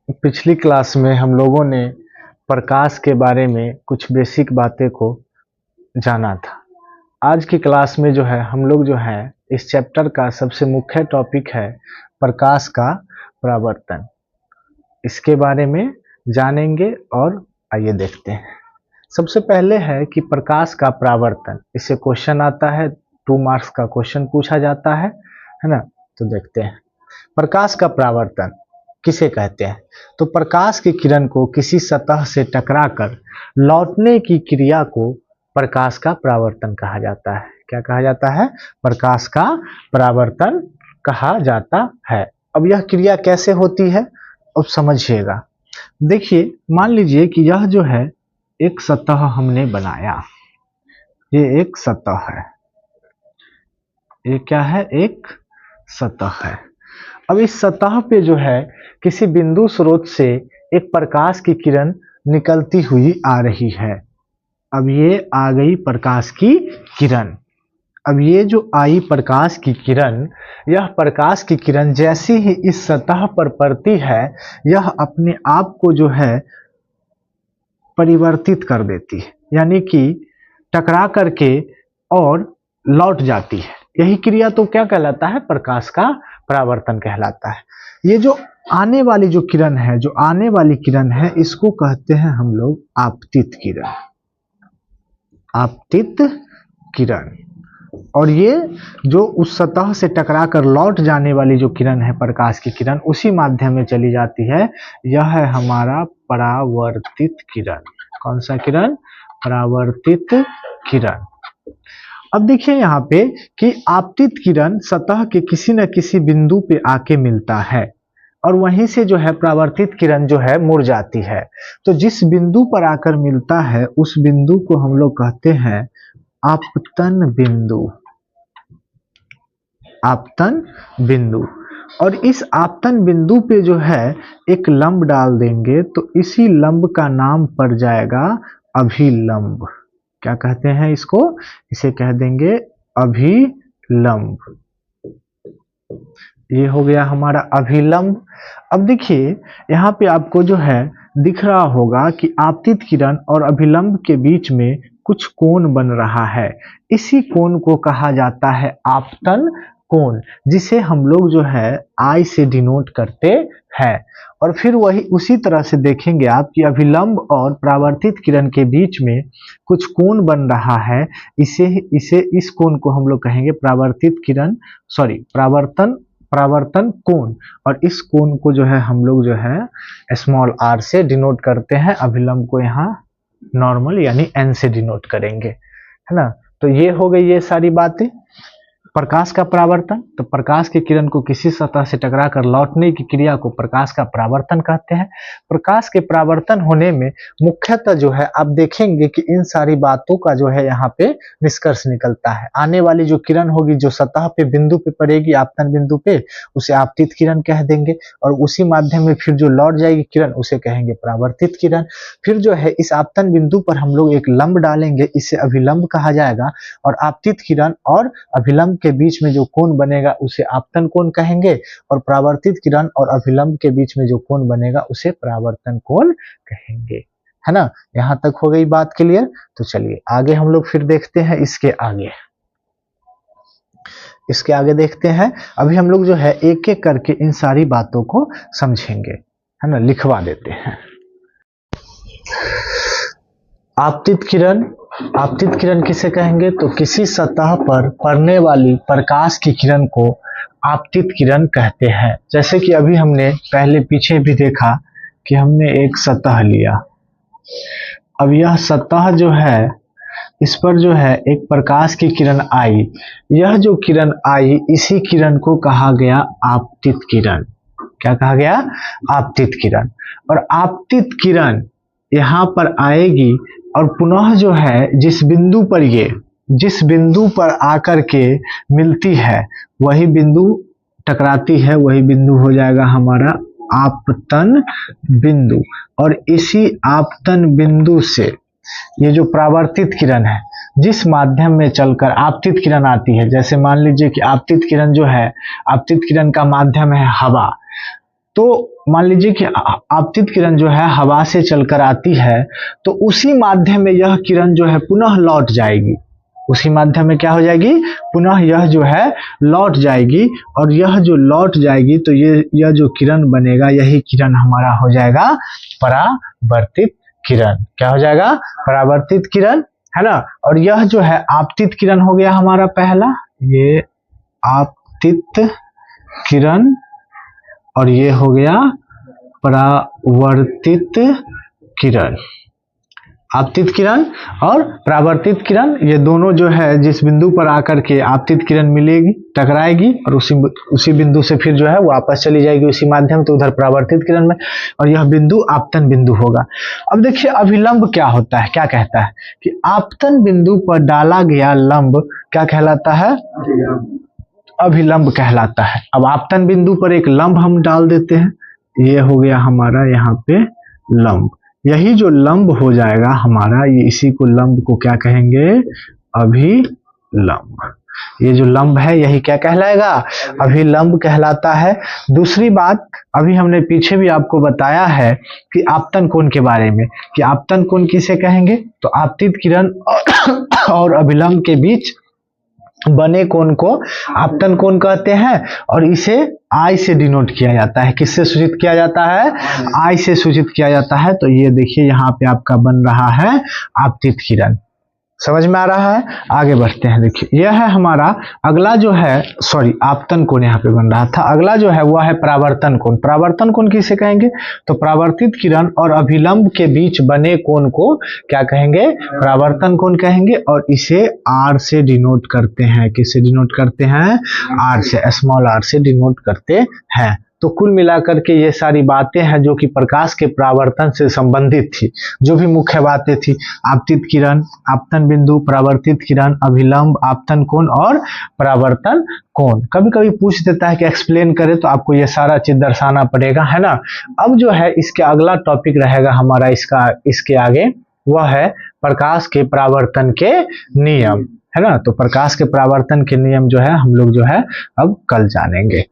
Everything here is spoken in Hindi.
पिछली क्लास में हम लोगों ने प्रकाश के बारे में कुछ बेसिक बातें को जाना था। आज की क्लास में जो है हम लोग जो है इस चैप्टर का सबसे मुख्य टॉपिक है प्रकाश का परावर्तन। इसके बारे में जानेंगे और आइए देखते हैं। सबसे पहले है कि प्रकाश का परावर्तन, इससे क्वेश्चन आता है, 2 मार्क्स का क्वेश्चन पूछा जाता है ना। तो देखते हैं प्रकाश का परावर्तन किसे कहते हैं। तो प्रकाश की किरण को किसी सतह से टकराकर लौटने की क्रिया को प्रकाश का परावर्तन कहा जाता है। क्या कहा जाता है? प्रकाश का परावर्तन कहा जाता है। अब यह क्रिया कैसे होती है अब समझिएगा। देखिए, मान लीजिए कि यह जो है एक सतह हमने बनाया, ये एक सतह है, ये क्या है? एक सतह है। अब इस सतह पे जो है किसी बिंदु स्रोत से एक प्रकाश की किरण निकलती हुई आ रही है। अब ये आ गई प्रकाश की किरण। अब ये जो आई प्रकाश की किरण, यह प्रकाश की किरण जैसे ही इस सतह पर पड़ती है, यह अपने आप को जो है परिवर्तित कर देती है, यानी कि टकरा करके और लौट जाती है। यही क्रिया तो क्या कहलाता है? प्रकाश का परावर्तन कहलाता है। ये जो आने वाली जो किरण है, जो आने वाली किरण है, इसको कहते हैं हम लोग आपतित किरण। आपतित किरण। और ये जो उस सतह से टकरा कर लौट जाने वाली जो किरण है, प्रकाश की किरण, उसी माध्यम में चली जाती है। यह है हमारा परावर्तित किरण। कौन सा किरण? परावर्तित किरण। अब देखिए यहाँ पे कि आपतित किरण सतह के किसी न किसी बिंदु पे आके मिलता है और वहीं से जो है परावर्तित किरण जो है मुड़ जाती है। तो जिस बिंदु पर आकर मिलता है उस बिंदु को हम लोग कहते हैं आपतन बिंदु। आपतन बिंदु। और इस आपतन बिंदु पे जो है एक लंब डाल देंगे तो इसी लंब का नाम पड़ जाएगा अभिलंब। क्या कहते हैं इसको? इसे कह देंगे अभिलंब। ये हो गया हमारा अभिलंब। अब देखिए यहाँ पे आपको जो है दिख रहा होगा कि आपतित किरण और अभिलंब के बीच में कुछ कोण बन रहा है। इसी कोण को कहा जाता है आपतन कोण, जिसे हम लोग जो है आई से डिनोट करते हैं। और फिर वही उसी तरह से देखेंगे आप कि अभिलंब और परावर्तित किरण के बीच में कुछ कोण बन रहा है। इस कोण को हम लोग कहेंगे परावर्तन कोण। और इस कोण को जो है हम लोग जो है स्मॉल r से डिनोट करते हैं। अभिलंब को यहाँ नॉर्मल यानी n से डिनोट करेंगे, है ना। तो ये हो गई ये सारी बातें। प्रकाश का परावर्तन, तो प्रकाश की किरण को किसी सतह से टकराकर लौटने की क्रिया को प्रकाश का परावर्तन कहते हैं। प्रकाश के परावर्तन होने में मुख्यतः जो है आप देखेंगे कि इन सारी बातों का जो है यहाँ पे निष्कर्ष निकलता है। आने वाली जो किरण होगी जो सतह पे बिंदु पे पड़ेगी, आपतन बिंदु पे, उसे आपतित किरण कह देंगे। और उसी माध्यम में फिर जो लौट जाएगी किरण उसे कहेंगे परावर्तित किरण। फिर जो है इस आपतन बिंदु पर हम लोग एक लंब डालेंगे, इसे अभिलंब कहा जाएगा। और आपतित किरण और अभिलंब के बीच में जो कोण बनेगा उसे आपतन कोण कहेंगे। और परावर्तित किरण और अभिलंब के बीच में जो कोण बनेगा उसे परावर्तन कोण कहेंगे, है ना। यहां तक हो गई बात क्लियर। तो चलिए आगे हम लोग फिर देखते हैं इसके आगे देखते हैं। अभी हम लोग जो है एक एक करके इन सारी बातों को समझेंगे, है ना। लिखवा देते हैं। आपतित किरण किसे कहेंगे? तो किसी सतह पर पड़ने वाली प्रकाश की किरण को आपतित किरण कहते हैं। जैसे कि अभी हमने पहले पीछे भी देखा कि हमने एक सतह लिया। अब यह सतह जो है, इस पर जो है एक प्रकाश की किरण आई। यह जो किरण आई, इसी किरण को कहा गया आपतित किरण। क्या कहा गया? आपतित किरण। और आपतित किरण यहाँ पर आएगी और पुनः जो है जिस बिंदु पर आकर के मिलती है वही बिंदु टकराती है, वही बिंदु हो जाएगा हमारा आपतन बिंदु। और इसी आपतन बिंदु से ये जो परावर्तित किरण है, जिस माध्यम में चलकर आपतित किरण आती है, जैसे मान लीजिए कि आपतित किरण जो है, आपतित किरण का माध्यम है हवा। तो मान लीजिए कि आपतित किरण जो है हवा से चलकर आती है, तो उसी माध्यम में यह किरण जो है पुनः लौट जाएगी। उसी माध्यम में क्या हो जाएगी, पुनः यह जो है लौट जाएगी, और यह जो लौट जाएगी तो यह जो किरण बनेगा, यही किरण हमारा हो जाएगा परावर्तित किरण। क्या हो जाएगा, परावर्तित किरण, है ना। और यह जो है आपतित किरण हो गया हमारा पहला, ये आपतित किरण, और ये हो गया परावर्तित किरण। आपतित किरण और परावर्तित किरण, ये दोनों जो है जिस बिंदु पर आकर के आपतित किरण मिलेगी, टकराएगी, और उसी बिंदु से फिर जो है वापस चली जाएगी उसी माध्यम, तो उधर परावर्तित किरण में, और यह बिंदु आपतन बिंदु होगा। अब देखिए अभिलंब क्या होता है, क्या कहता है कि आपतन बिंदु पर डाला गया लंब क्या कहलाता है, अभिलंब कहलाता है। अब आपतन बिंदु पर एक लंब हम डाल देते हैं, ये हो गया हमारा यहाँ पे लंब। यही जो लंब हो जाएगा हमारा, ये इसी को लंब को क्या कहेंगे, अभिलंब। ये जो लंब है यही क्या कहलाएगा, अभिलंब कहलाता है। दूसरी बात, अभी हमने पीछे भी आपको बताया है कि आपतन कोण के बारे में, कि आपतन कोण किसे कहेंगे, तो आपतित किरण और अभिलंब के बीच बने कोण को आपतन कोण कहते हैं, और इसे आई से डिनोट किया जाता है। किससे सूचित किया जाता है, आई से सूचित किया जाता है। तो ये देखिए यहाँ पे आपका बन रहा है आपतित किरण। समझ में आ रहा है, आगे बढ़ते हैं। देखिए यह है हमारा अगला जो है, सॉरी आपतन कोण यहाँ पे बन रहा था, अगला जो है वह है परावर्तन कोण। परावर्तन कोण किसे कहेंगे, तो परावर्तित किरण और अभिलंब के बीच बने कोण को क्या कहेंगे, परावर्तन कोण कहेंगे, और इसे आर से डिनोट करते हैं। किससे डिनोट करते हैं, आर से, स्मॉल आर से डिनोट करते हैं। तो कुल मिलाकर के ये सारी बातें हैं जो कि प्रकाश के परावर्तन से संबंधित थी। जो भी मुख्य बातें थी, आपतित किरण, आपतन बिंदु, परावर्तित किरण, अभिलंब, आपतन कोण और परावर्तन कोण। कभी कभी पूछ देता है कि एक्सप्लेन करें, तो आपको ये सारा चीज दर्शाना पड़ेगा, है ना। अब जो है इसके अगला टॉपिक रहेगा हमारा इसके आगे, वह है प्रकाश के परावर्तन के नियम, है ना। तो प्रकाश के परावर्तन के नियम जो है हम लोग जो है अब कल जानेंगे।